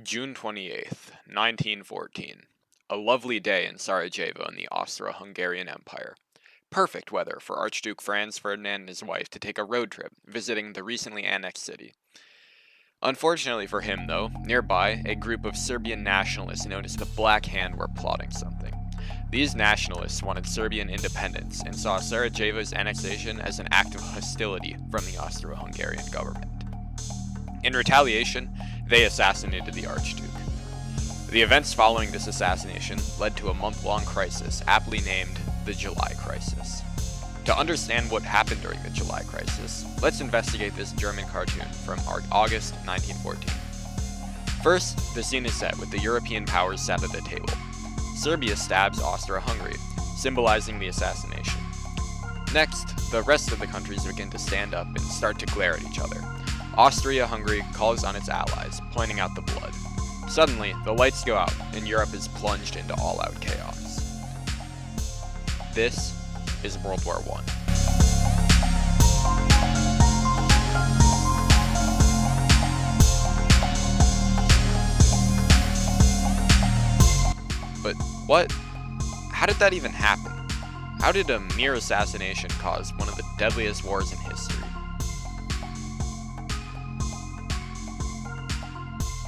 June 28th, 1914. A lovely day in Sarajevo in the Austro-Hungarian Empire. Perfect weather for Archduke Franz Ferdinand and his wife to take a road trip, visiting the recently annexed city. Unfortunately for him, though, nearby, a group of Serbian nationalists known as the Black Hand were plotting something. These nationalists wanted Serbian independence and saw Sarajevo's annexation as an act of hostility from the Austro-Hungarian government. In retaliation, they assassinated the Archduke. The events following this assassination led to a month-long crisis aptly named the July Crisis. To understand what happened during the July Crisis, let's investigate this German cartoon from August 1914. First, the scene is set with the European powers sat at a table. Serbia stabs Austria-Hungary, symbolizing the assassination. Next, the rest of the countries begin to stand up and start to glare at each other. Austria-Hungary calls on its allies, pointing out the blood. Suddenly, the lights go out, and Europe is plunged into all-out chaos. This is World War I. But what? How did that even happen? How did a mere assassination cause one of the deadliest wars in history?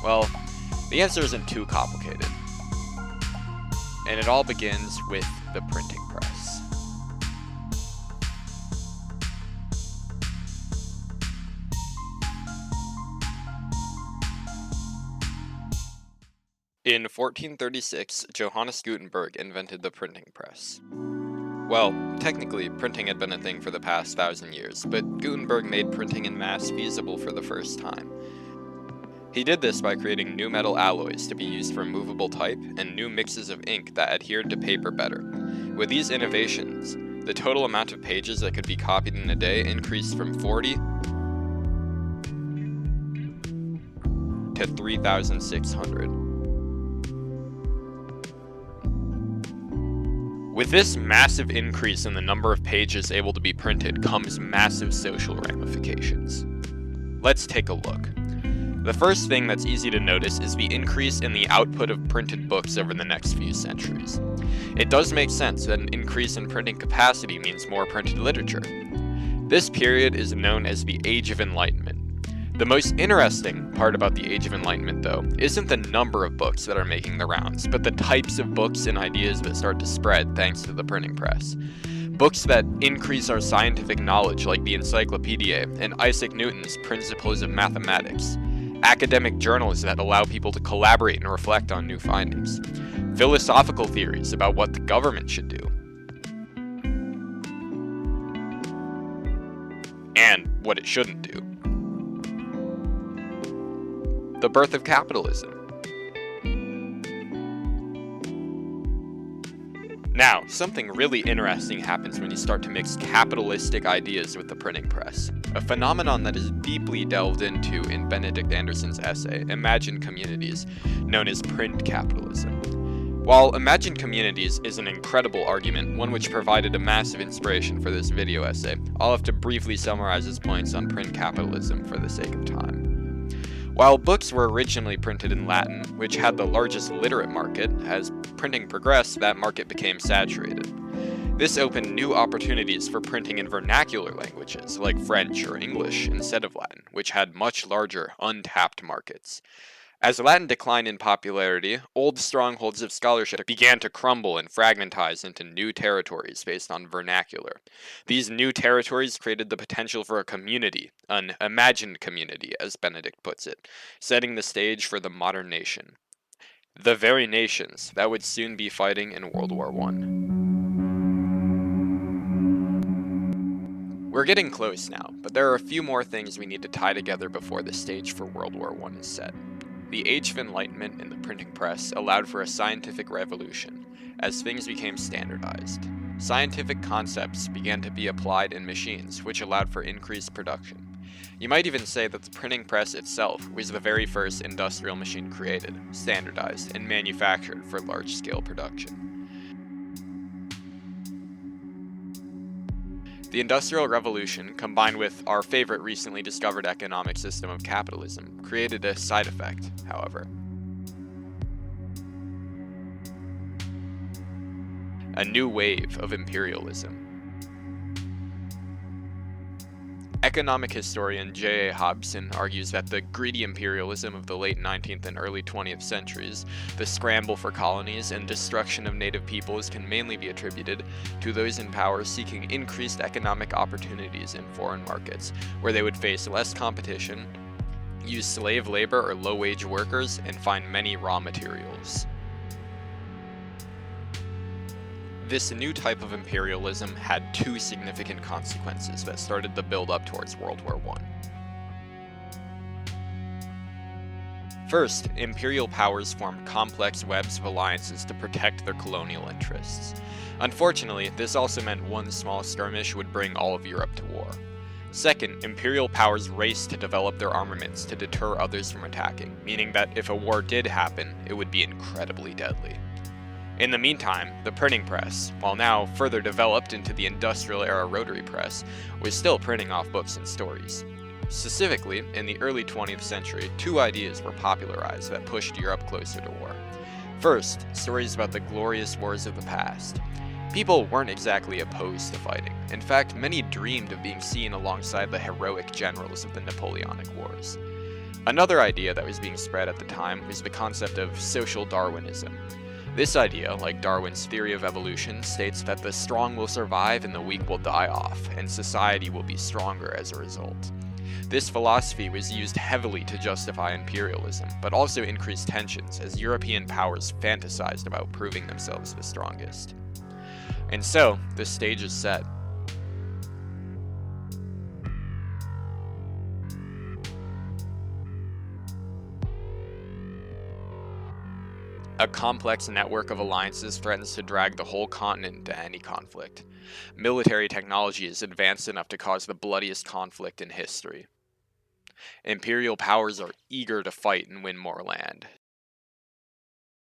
Well, the answer isn't too complicated. And it all begins with the printing press. In 1436, Johannes Gutenberg invented the printing press. Well, technically, printing had been a thing for the past 1,000 years, but Gutenberg made printing en masse feasible for the first time. He did this by creating new metal alloys to be used for movable type and new mixes of ink that adhered to paper better. With these innovations, the total amount of pages that could be copied in a day increased from 40 to 3,600. With this massive increase in the number of pages able to be printed comes massive social ramifications. Let's take a look. The first thing that's easy to notice is the increase in the output of printed books over the next few centuries. It does make sense that an increase in printing capacity means more printed literature. This period is known as the Age of Enlightenment. The most interesting part about the Age of Enlightenment, though, isn't the number of books that are making the rounds, but the types of books and ideas that start to spread thanks to the printing press. Books that increase our scientific knowledge, like the Encyclopedia and Isaac Newton's Principles of Mathematics. Academic journals that allow people to collaborate and reflect on new findings. Philosophical theories about what the government should do. And what it shouldn't do. The birth of capitalism. Now, something really interesting happens when you start to mix capitalistic ideas with the printing press, a phenomenon that is deeply delved into in Benedict Anderson's essay, Imagined Communities, known as print capitalism. While Imagined Communities is an incredible argument, one which provided a massive inspiration for this video essay, I'll have to briefly summarize his points on print capitalism for the sake of time. While books were originally printed in Latin, which had the largest literate market, as printing progressed, that market became saturated. This opened new opportunities for printing in vernacular languages, like French or English, instead of Latin, which had much larger, untapped markets. As Latin declined in popularity, old strongholds of scholarship began to crumble and fragmentize into new territories based on vernacular. These new territories created the potential for a community, an imagined community, as Benedict puts it, setting the stage for the modern nation. The very nations that would soon be fighting in World War I. We're getting close now, but there are a few more things we need to tie together before the stage for World War I is set. The Age of Enlightenment and the printing press allowed for a scientific revolution, as things became standardized. Scientific concepts began to be applied in machines, which allowed for increased production. You might even say that the printing press itself was the very first industrial machine created, standardized, and manufactured for large-scale production. The Industrial Revolution, combined with our favorite recently discovered economic system of capitalism, created a side effect, however. A new wave of imperialism. Economic historian J.A. Hobson argues that the greedy imperialism of the late 19th and early 20th centuries, the scramble for colonies, and destruction of native peoples can mainly be attributed to those in power seeking increased economic opportunities in foreign markets, where they would face less competition, use slave labor or low-wage workers, and find many raw materials. This new type of imperialism had two significant consequences that started the build-up towards World War I. First, imperial powers formed complex webs of alliances to protect their colonial interests. Unfortunately, this also meant one small skirmish would bring all of Europe to war. Second, imperial powers raced to develop their armaments to deter others from attacking, meaning that if a war did happen, it would be incredibly deadly. In the meantime, the printing press, while now further developed into the industrial era rotary press, was still printing off books and stories. Specifically, in the early 20th century, two ideas were popularized that pushed Europe closer to war. First, stories about the glorious wars of the past. People weren't exactly opposed to fighting. In fact, many dreamed of being seen alongside the heroic generals of the Napoleonic Wars. Another idea that was being spread at the time was the concept of social Darwinism. This idea, like Darwin's theory of evolution, states that the strong will survive and the weak will die off, and society will be stronger as a result. This philosophy was used heavily to justify imperialism, but also increased tensions as European powers fantasized about proving themselves the strongest. And so, the stage is set. A complex network of alliances threatens to drag the whole continent into any conflict. Military technology is advanced enough to cause the bloodiest conflict in history. Imperial powers are eager to fight and win more land.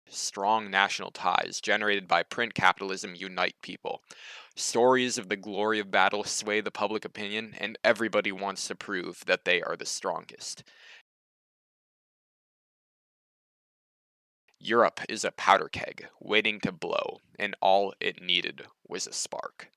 Strong national ties generated by print capitalism unite people. Stories of the glory of battle sway the public opinion, and everybody wants to prove that they are the strongest. Europe is a powder keg, waiting to blow, and all it needed was a spark.